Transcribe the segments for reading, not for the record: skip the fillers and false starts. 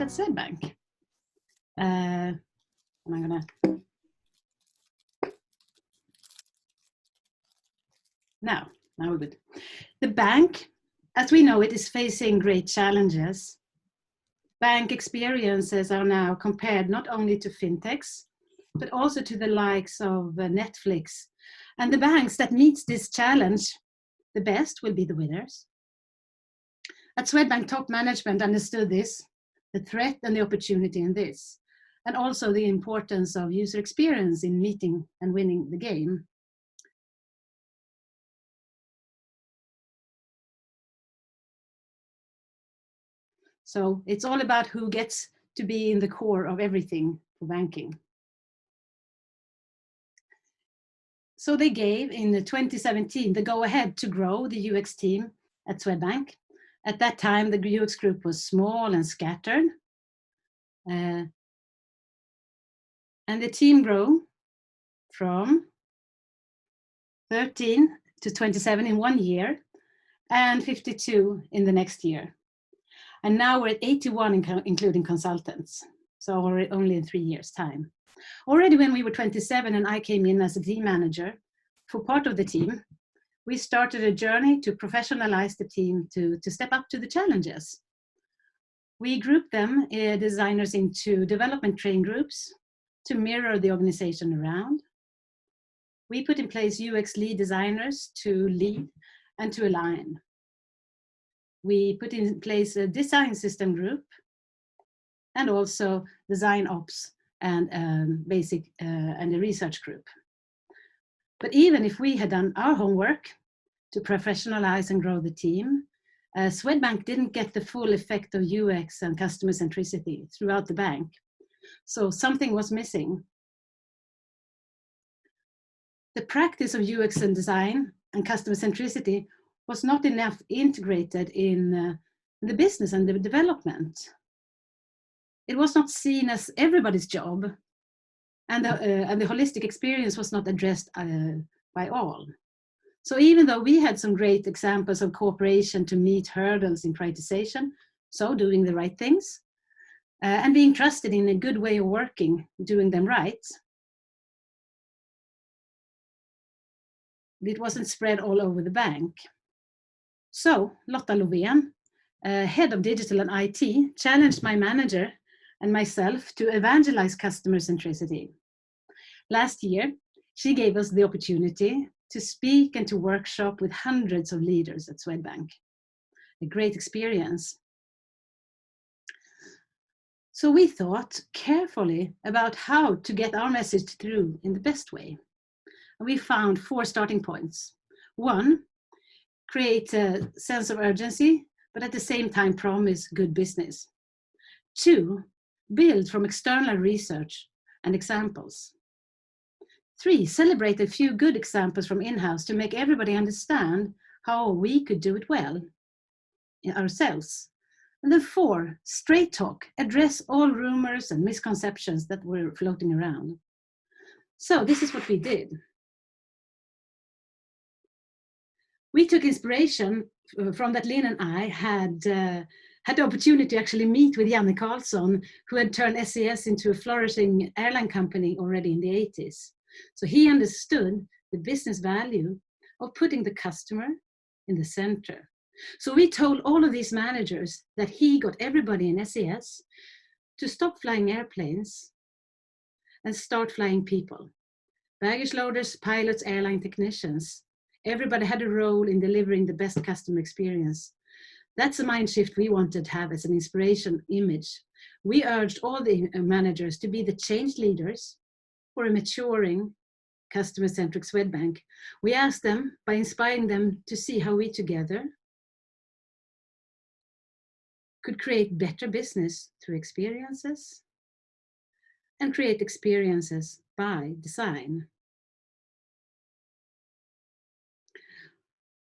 at Swedbank. Am I gonna? Now we're good. The bank, as we know it, is facing great challenges. Bank experiences are now compared not only to fintechs, but also to the likes of Netflix. And the banks that meets this challenge the best will be the winners. At Swedbank, top management understood this, the threat and the opportunity in this, and also the importance of user experience in meeting and winning the game. So it's all about who gets to be in the core of everything for banking. So they gave in 2017 the go-ahead to grow the UX team at Swedbank. At that time, the UX group was small and scattered. And the team grew from 13 to 27 in 1 year and 52 in the next year. And now we're at 81, including consultants. So only in 3 years' time. Already when we were 27 and I came in as a team manager for part of the team, we started a journey to professionalize the team to step up to the challenges. We grouped them, designers, into development train groups to mirror the organization around. We put in place UX lead designers to lead and to align. We put in place a design system group and also design ops and basic and a research group. But even if we had done our homework to professionalize and grow the team, Swedbank didn't get the full effect of UX and customer centricity throughout the bank. So something was missing. The practice of UX and design and customer centricity was not enough integrated in the business and the development. It was not seen as everybody's job, and the holistic experience was not addressed by all. So even though we had some great examples of cooperation to meet hurdles in prioritization, so doing the right things, and being trusted in a good way of working, doing them right, it wasn't spread all over the bank. So Lotta Lovén, head of digital and IT, challenged my manager and myself to evangelize customer centricity. Last year, she gave us the opportunity to speak and to workshop with hundreds of leaders at Swedbank. A great experience. So we thought carefully about how to get our message through in the best way. And we found 4 starting points. 1, create a sense of urgency, but at the same time promise good business. 2, build from external research and examples. 3, celebrate a few good examples from in-house to make everybody understand how we could do it well ourselves. And then 4, straight talk, address all rumors and misconceptions that were floating around. So this is what we did. We took inspiration from that Lynn and I had the opportunity to actually meet with Janne Carlsson, who had turned SES into a flourishing airline company already in the 80s. So he understood the business value of putting the customer in the center. So we told all of these managers that he got everybody in SES to stop flying airplanes and start flying people. Baggage loaders, pilots, airline technicians. Everybody had a role in delivering the best customer experience. That's a mind shift we wanted to have as an inspiration image. We urged all the managers to be the change leaders for a maturing customer-centric Swedbank. We asked them by inspiring them to see how we together could create better business through experiences and create experiences by design.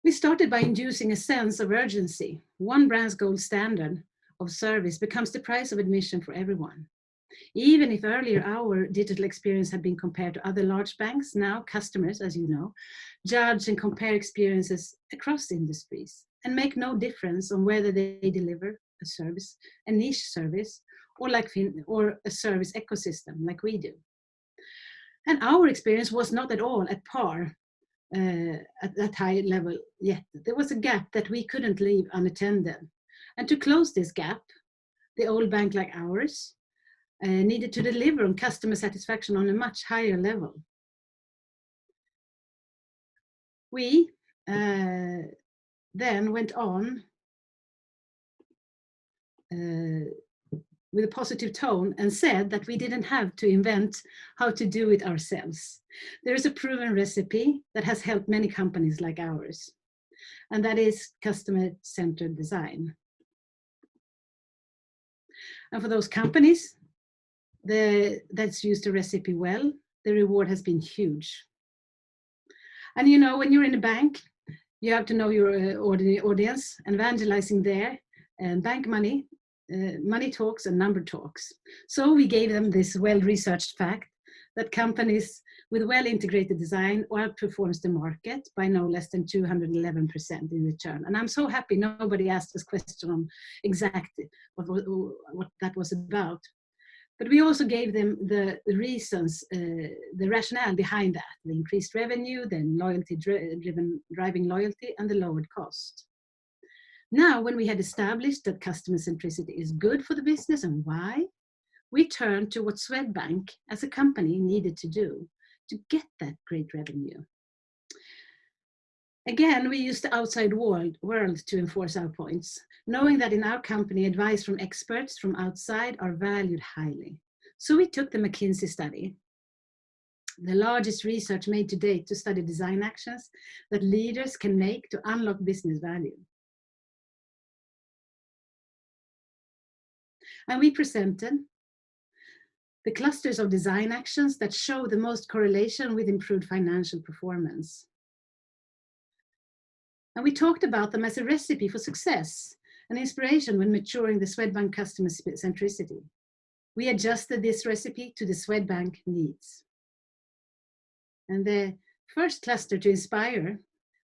We started by inducing a sense of urgency. One brand's gold standard of service becomes the price of admission for everyone. Even if earlier our digital experience had been compared to other large banks, now customers, as you know, judge and compare experiences across industries and make no difference on whether they deliver a service, a niche service, or a service ecosystem like we do. And our experience was not at all at par at that high level yet. There was a gap that we couldn't leave unattended. And to close this gap, the old bank like ours needed to deliver on customer satisfaction on a much higher level. We then went on with a positive tone and said that we didn't have to invent how to do it ourselves. There is a proven recipe that has helped many companies like ours, and that is customer-centered design. And for those companies that's used the recipe well, the reward has been huge. And you know, when you're in a bank, you have to know your audience, and evangelizing there, and bank money, money talks and number talks. So we gave them this well-researched fact that companies with well-integrated design outperforms the market by no less than 211% in return. And I'm so happy nobody asked this question on exactly what that was about. But we also gave them the reasons, the rationale behind that, the increased revenue, the driving loyalty, and the lowered cost. Now, when we had established that customer centricity is good for the business and why, we turned to what Swedbank as a company needed to do to get that great revenue. Again, we used the outside world to enforce our points, knowing that in our company, advice from experts from outside are valued highly. So we took the McKinsey study, the largest research made to date to study design actions that leaders can make to unlock business value. And we presented the clusters of design actions that show the most correlation with improved financial performance. And we talked about them as a recipe for success and inspiration when maturing the Swedbank customer centricity. We adjusted this recipe to the Swedbank needs. And the first cluster to inspire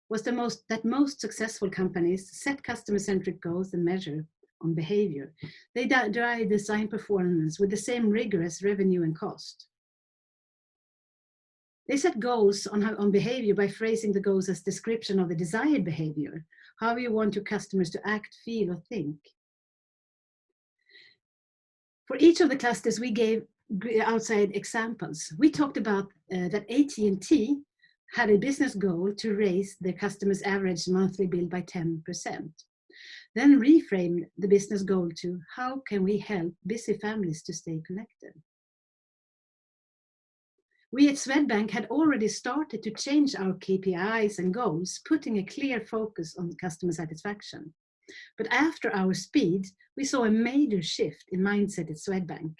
was that most successful companies set customer-centric goals and measure on behavior. They drive design performance with the same rigorous revenue and cost. They set goals on behavior by phrasing the goals as description of the desired behavior, how you want your customers to act, feel, or think. For each of the clusters, we gave outside examples. We talked about that AT&T had a business goal to raise their customers' average monthly bill by 10%. Then reframe the business goal to how can we help busy families to stay connected? We at Swedbank had already started to change our KPIs and goals, putting a clear focus on customer satisfaction. But after our speed, we saw a major shift in mindset at Swedbank.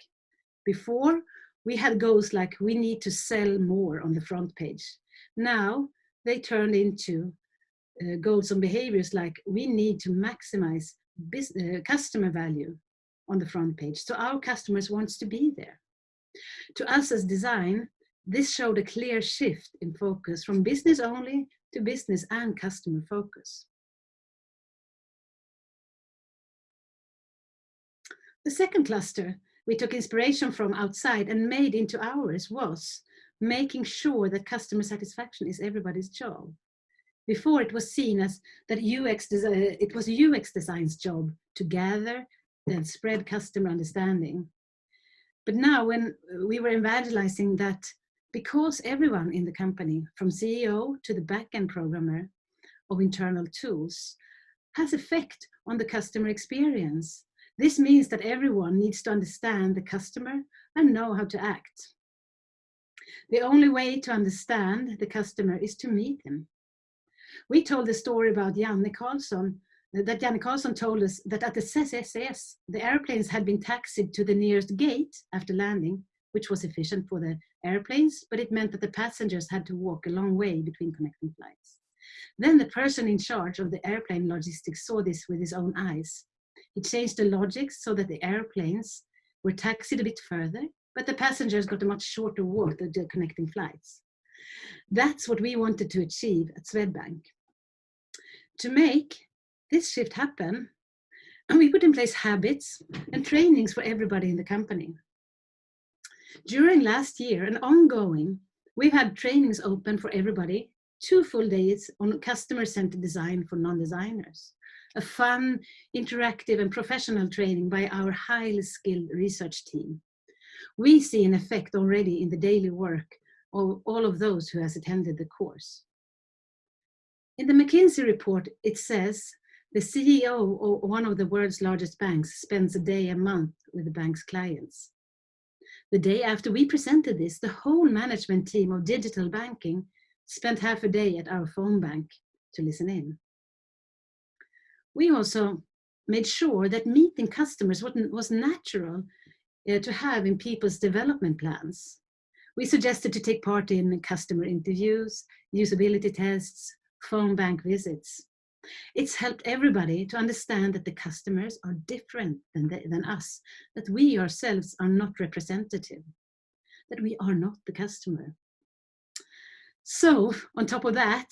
Before, we had goals like we need to sell more on the front page. Now, they turned into goals on behaviors like we need to maximize customer value on the front page. So our customers want to be there. To us as design, this showed a clear shift in focus from business only to business and customer focus. The second cluster we took inspiration from outside and made into ours was making sure that customer satisfaction is everybody's job. Before it was seen as that it was UX design's job to gather and spread customer understanding. But now when we were evangelizing that because everyone in the company, from CEO to the backend programmer of internal tools, has effect on the customer experience. This means that everyone needs to understand the customer and know how to act. The only way to understand the customer is to meet him. We told the story about Janne Karlsson told us that at the CCS, the airplanes had been taxied to the nearest gate after landing, which was efficient for the airplanes, but it meant that the passengers had to walk a long way between connecting flights. Then the person in charge of the airplane logistics saw this with his own eyes. He changed the logic so that the airplanes were taxied a bit further, but the passengers got a much shorter walk to the connecting flights. That's what we wanted to achieve at Swedbank. To make this shift happen, And we put in place habits and trainings for everybody in the company. During last year and ongoing, we've had trainings open for everybody, 2 full days on customer-centered design for non-designers. A fun, interactive and professional training by our highly skilled research team. We see an effect already in the daily work of all of those who has attended the course. In the McKinsey report, it says the CEO of one of the world's largest banks spends a day a month with the bank's clients. The day after we presented this, the whole management team of digital banking spent half a day at our phone bank to listen in. We also made sure that meeting customers was natural to have in people's development plans. We suggested to take part in customer interviews, usability tests, phone bank visits. It's helped everybody to understand that the customers are different than us, that we ourselves are not representative, that we are not the customer. So on top of that,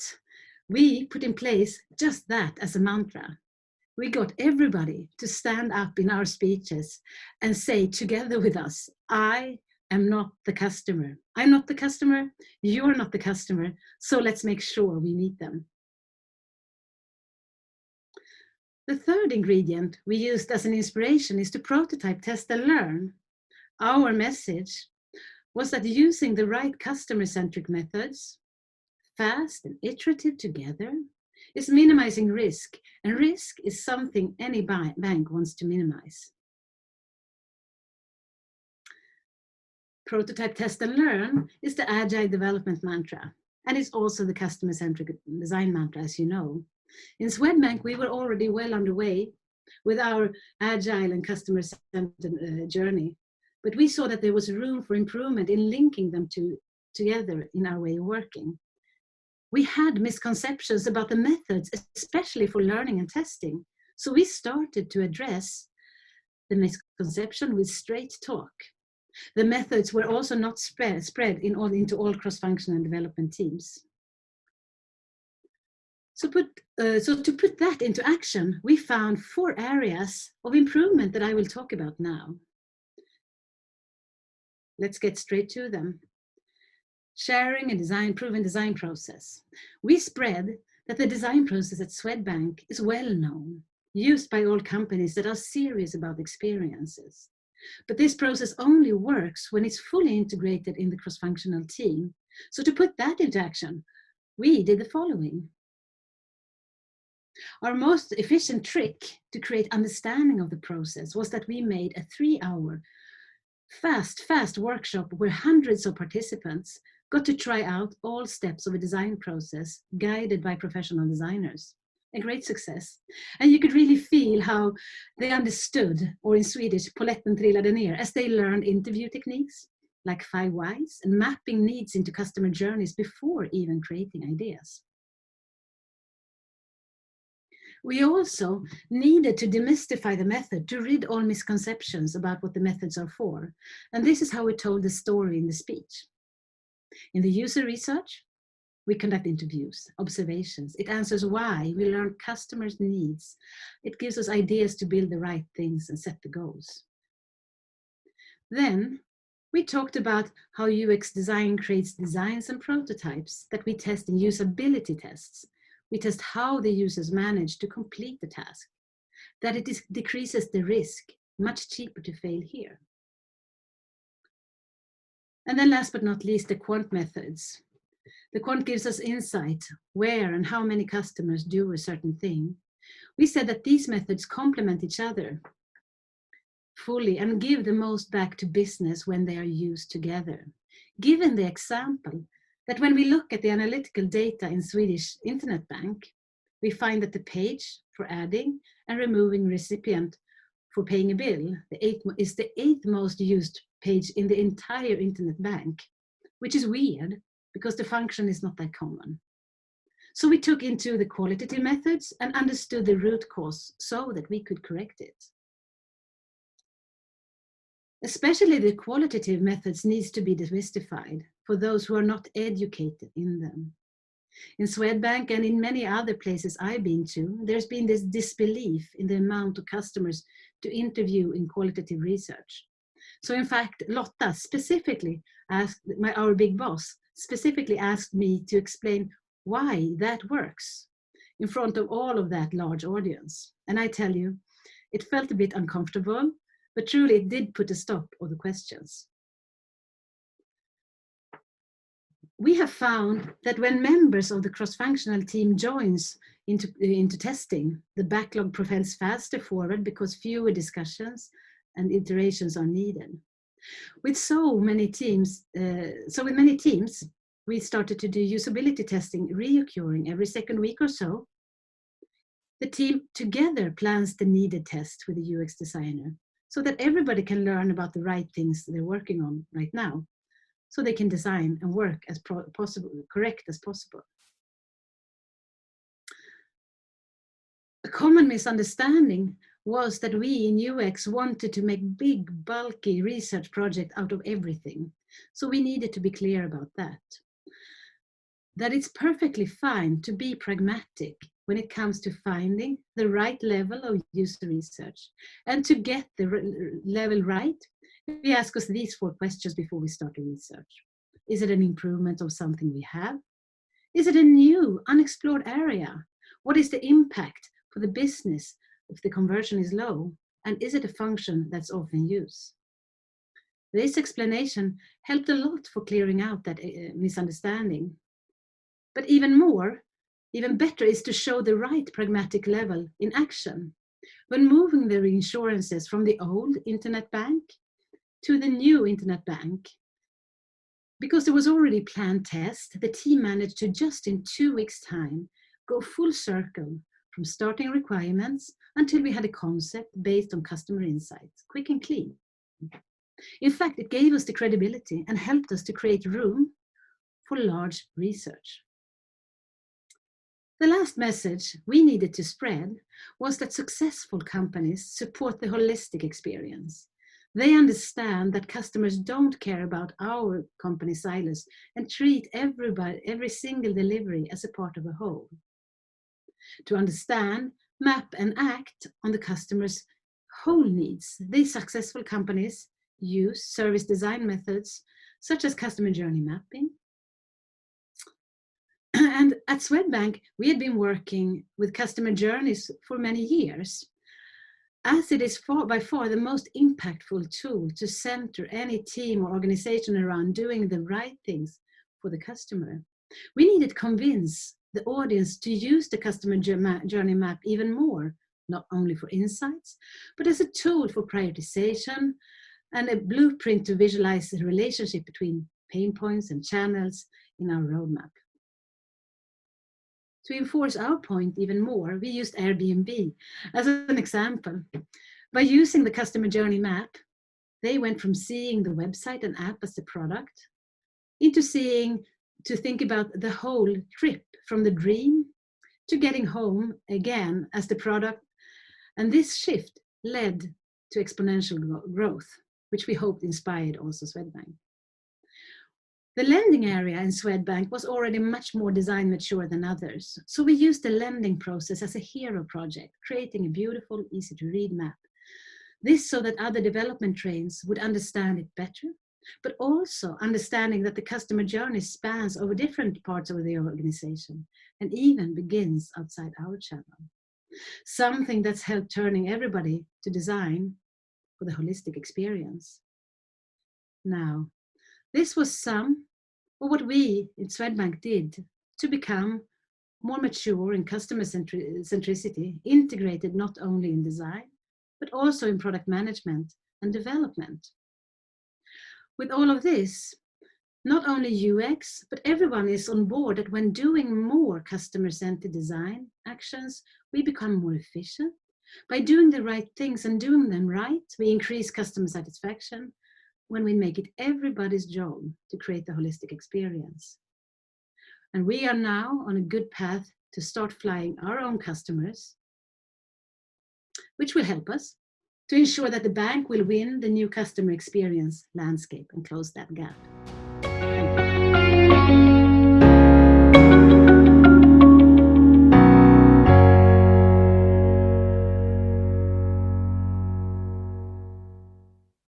we put in place just that as a mantra. We got everybody to stand up in our speeches and say together with us, I am not the customer. I'm not the customer, you're not the customer, so let's make sure we meet them. The third ingredient we used as an inspiration is to prototype, test and learn. Our message was that using the right customer-centric methods, fast and iterative together, is minimizing risk, and risk is something any bank wants to minimize. Prototype, test and learn is the agile development mantra, and it's also the customer-centric design mantra, as you know. In Swedbank, we were already well underway with our agile and customer-centered journey, but we saw that there was room for improvement in linking them together in our way of working. We had misconceptions about the methods, especially for learning and testing, so we started to address the misconception with straight talk. The methods were also not spread into all cross-functional development teams. So to put that into action, we found 4 areas of improvement that I will talk about now. Let's get straight to them. Sharing a proven design process. We spread that the design process at Swedbank is well known, used by all companies that are serious about experiences. But this process only works when it's fully integrated in the cross-functional team. So to put that into action, we did the following. Our most efficient trick to create understanding of the process was that we made a 3-hour fast workshop where hundreds of participants got to try out all steps of a design process guided by professional designers. A great success. And you could really feel how they understood, or in Swedish, polletten trillade ner, as they learned interview techniques like 5 whys and mapping needs into customer journeys before even creating ideas. We also needed to demystify the method to rid all misconceptions about what the methods are for. And this is how we told the story in the speech. In the user research, we conduct interviews, observations. It answers why. We learn customers' needs. It gives us ideas to build the right things and set the goals. Then we talked about how UX design creates designs and prototypes that we test in usability tests. We test how the users manage to complete the task, that it decreases the risk, much cheaper to fail here. And then last but not least, the quant methods. The quant gives us insight where and how many customers do a certain thing. We said that these methods complement each other fully and give the most back to business when they are used together. Given the example that when we look at the analytical data in Swedish Internet Bank, we find that the page for adding and removing recipient for paying a bill is the 8th most used page in the entire Internet Bank, which is weird because the function is not that common. So we took into the qualitative methods and understood the root cause so that we could correct it. Especially the qualitative methods needs to be demystified for those who are not educated in them. In Swedbank and in many other places I've been to, there's been this disbelief in the amount of customers to interview in qualitative research. So in fact, Lotta specifically asked, our big boss, specifically asked me to explain why that works in front of all of that large audience. And I tell you, it felt a bit uncomfortable, but truly it did put a stop on the questions. We have found that when members of the cross-functional team joins into testing, the backlog propels faster forward because fewer discussions and iterations are needed. With many teams, we started to do usability testing reoccurring every second week or so. The team together plans the needed test with the UX designer so that everybody can learn about the right things they're working on right now, so they can design and work as correct as possible. A common misunderstanding was that we in UX wanted to make big, bulky research projects out of everything. So we needed to be clear about that. That it's perfectly fine to be pragmatic when it comes to finding the right level of user research. And to get the level right, we ask us these 4 questions before we start the research. Is it an improvement of something we have? Is it a new, unexplored area? What is the impact for the business if the conversion is low? And is it a function that's often used? This explanation helped a lot for clearing out that misunderstanding. But even better is to show the right pragmatic level in action. When moving the reinsurances from the old internet bank to the new internet bank, because there was already planned test, the team managed to just in 2 weeks' time go full circle from starting requirements until we had a concept based on customer insights, quick and clean. In fact, it gave us the credibility and helped us to create room for large research. The last message we needed to spread was that successful companies support the holistic experience. They understand that customers don't care about our company silos and treat every single delivery as a part of a whole. To understand, map, and act on the customer's whole needs, these successful companies use service design methods such as customer journey mapping. And at Swedbank, we had been working with customer journeys for many years, as it is by far the most impactful tool to center any team or organization around doing the right things for the customer. We needed to convince the audience to use the customer journey map even more, not only for insights, but as a tool for prioritization and a blueprint to visualize the relationship between pain points and channels in our roadmap. To enforce our point even more, we used Airbnb as an example. By using the customer journey map, they went from seeing the website and app as the product into to think about the whole trip from the dream to getting home again as the product. And this shift led to exponential growth, which we hoped inspired also Swedbank. The lending area in Swedbank was already much more design mature than others. So we used the lending process as a hero project, creating a beautiful, easy to read map. This so that other development trains would understand it better, but also understanding that the customer journey spans over different parts of the organization and even begins outside our channel. Something that's helped turning everybody to design for the holistic experience. Now, this was some of what we in Swedbank did to become more mature in customer centricity, integrated not only in design, but also in product management and development. With all of this, not only UX, but everyone is on board that when doing more customer-centered design actions, we become more efficient. By doing the right things and doing them right, we increase customer satisfaction when we make it everybody's job to create the holistic experience. And we are now on a good path to start flying our own customers, which will help us to ensure that the bank will win the new customer experience landscape and close that gap.